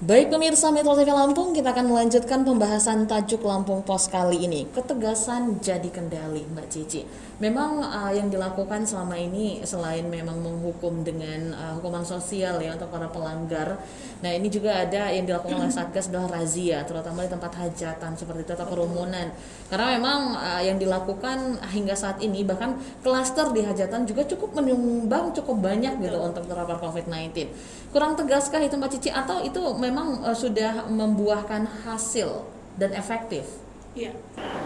Baik pemirsa Metro TV Lampung, kita akan melanjutkan pembahasan tajuk Lampung Pos kali ini. Ketegasan jadi kendali, Mbak Cici. Memang yang dilakukan selama ini selain memang menghukum dengan hukuman sosial ya untuk para pelanggar. Nah ini juga ada yang dilakukan oleh Satgas adalah razia, terutama di tempat hajatan seperti itu atau kerumunan. Karena memang yang dilakukan hingga saat ini bahkan klaster di hajatan juga cukup menyumbang cukup banyak gitu untuk terpapar COVID-19. Kurang tegaskah itu Mbak Cici atau itu memang sudah membuahkan hasil dan efektif? Iya.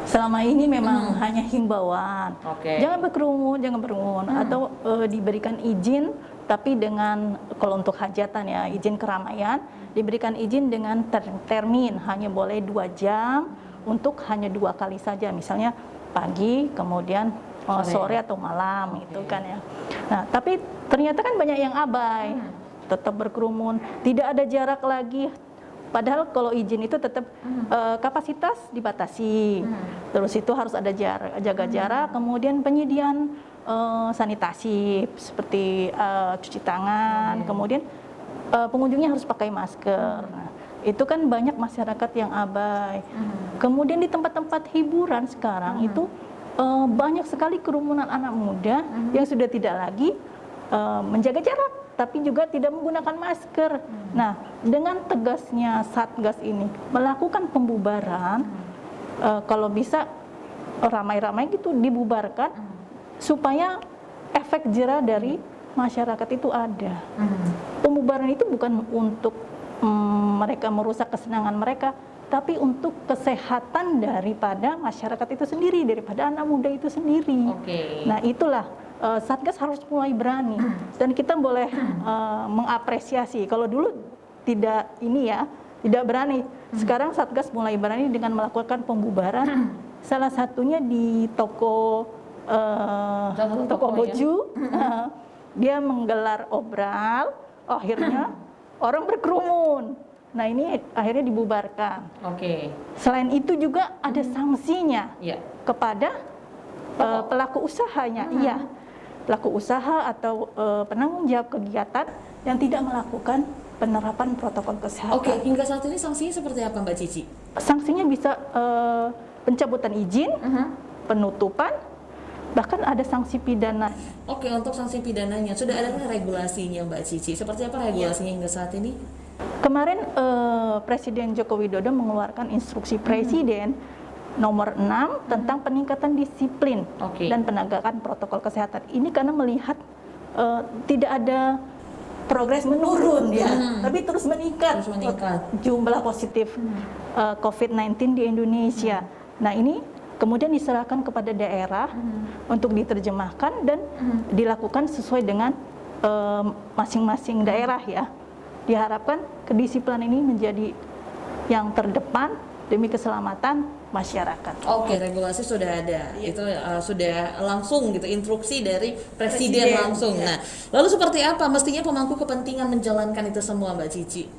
Selama ini memang hanya himbauan. Jangan berkerumun atau diberikan izin tapi dengan kalau untuk hajatan ya, izin keramaian diberikan izin dengan termin hanya boleh 2 jam untuk hanya 2 kali saja, misalnya pagi kemudian sore atau malam itu kan ya. Nah, tapi ternyata kan banyak yang abai. Tetap berkerumun, tidak ada jarak lagi. Padahal kalau izin itu tetap kapasitas dibatasi. Terus itu harus ada jarak, jaga jarak, kemudian penyediaan sanitasi seperti cuci tangan, kemudian pengunjungnya harus pakai masker. Nah, itu kan banyak masyarakat yang abai. Kemudian di tempat-tempat hiburan sekarang itu banyak sekali kerumunan anak muda yang sudah tidak lagi menjaga jarak, tapi juga tidak menggunakan masker. Nah, dengan tegasnya Satgas ini melakukan pembubaran, kalau bisa ramai-ramai gitu dibubarkan, supaya efek jera dari masyarakat itu ada. Pembubaran itu bukan untuk mereka merusak kesenangan mereka, tapi untuk kesehatan daripada masyarakat itu sendiri, daripada anak muda itu sendiri. Nah, itulah Satgas harus mulai berani dan kita boleh mengapresiasi. Kalau dulu tidak tidak berani. Sekarang Satgas mulai berani dengan melakukan pembubaran. Salah satunya di toko baju, dia menggelar obral, akhirnya orang berkerumun. Nah ini akhirnya dibubarkan. Selain itu juga ada sanksinya kepada pelaku usahanya. Pelaku usaha atau penanggung jawab kegiatan yang tidak melakukan penerapan protokol kesehatan. Hingga saat ini sanksinya seperti apa Mbak Cici? Sanksinya bisa pencabutan izin, penutupan, bahkan ada sanksi pidana. Untuk sanksi pidananya sudah ada regulasinya Mbak Cici. Seperti apa regulasinya hingga saat ini? Kemarin Presiden Joko Widodo mengeluarkan instruksi Presiden nomor 6 tentang peningkatan disiplin dan penegakan protokol kesehatan. Ini karena melihat tidak ada progres menurun tapi terus meningkat jumlah positif COVID-19 di Indonesia. Nah ini kemudian diserahkan kepada daerah untuk diterjemahkan dan dilakukan sesuai dengan masing-masing daerah ya. Diharapkan kedisiplinan ini menjadi yang terdepan demi keselamatan masyarakat. Regulasi sudah ada. Itu sudah langsung gitu instruksi dari Presiden langsung. Nah, lalu seperti apa mestinya pemangku kepentingan menjalankan itu semua Mbak Cici?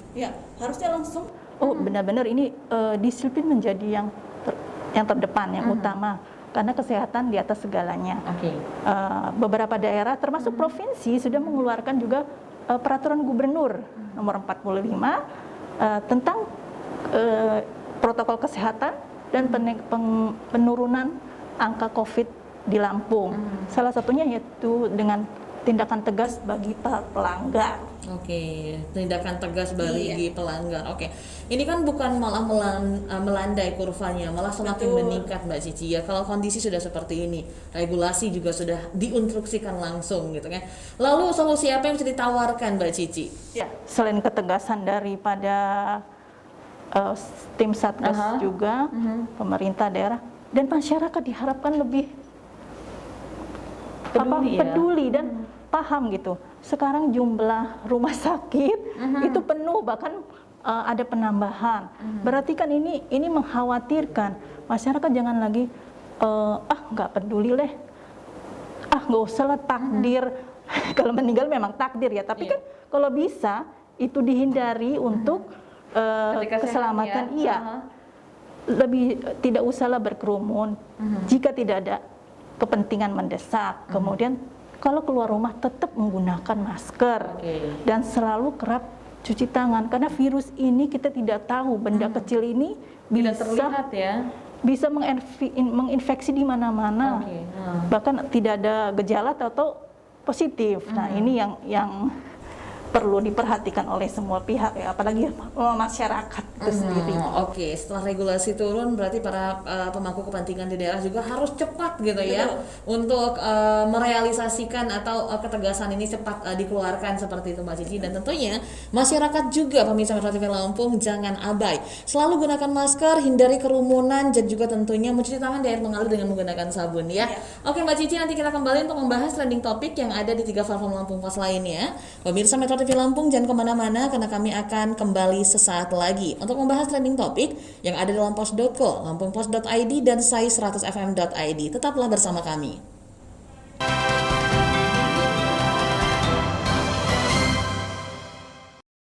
Harusnya langsung. Benar-benar ini disiplin menjadi yang terdepan, yang utama. Karena kesehatan di atas segalanya. Beberapa daerah termasuk provinsi sudah mengeluarkan juga peraturan gubernur nomor 45 tentang protokol kesehatan dan penurunan angka COVID di Lampung. Salah satunya yaitu dengan tindakan tegas bagi para pelanggar. Tindakan tegas bagi pelanggar. Ini kan bukan malah melandai kurvanya, malah semakin meningkat Mbak Cici ya. Kalau kondisi sudah seperti ini, regulasi juga sudah diinstruksikan langsung gitu kan. Lalu solusi apa yang bisa ditawarkan Mbak Cici? Selain ketegasan daripada tim Satgas juga, pemerintah daerah dan masyarakat diharapkan lebih peduli dan paham gitu. Sekarang jumlah rumah sakit itu penuh, bahkan ada penambahan. Berarti kan ini mengkhawatirkan masyarakat. Jangan lagi nggak peduli nggak usah lah takdir. Kalau meninggal memang takdir ya, tapi kan kalau bisa itu dihindari untuk keselamatan lebih tidak usahlah berkerumun jika tidak ada kepentingan mendesak. Kemudian kalau keluar rumah tetap menggunakan masker dan selalu kerap cuci tangan karena virus ini kita tidak tahu benda kecil ini Tidak terlihat ya. bisa menginfeksi di mana-mana. Bahkan tidak ada gejala atau positif. Nah, ini yang perlu diperhatikan oleh semua pihak ya, apalagi masyarakat itu sendiri. Oke, setelah regulasi turun berarti para pemangku kepentingan di daerah juga harus cepat gitu ya untuk merealisasikan atau ketegasan ini cepat dikeluarkan seperti itu Mbak Cici. Dan tentunya masyarakat juga pemirsa Metro TV Lampung jangan abai. Selalu gunakan masker, hindari kerumunan dan juga tentunya mencuci tangan di air mengalir dengan menggunakan sabun ya. Oke Mbak Cici, nanti kita kembali untuk membahas trending topik yang ada di 3 platform Lampung Pos lainnya. Pemirsa Metro TV Lampung jangan kemana-mana karena kami akan kembali sesaat lagi untuk membahas trending topik yang ada di lampungpos.co, lampungpos.id dan sai100fm.id. Tetaplah bersama kami.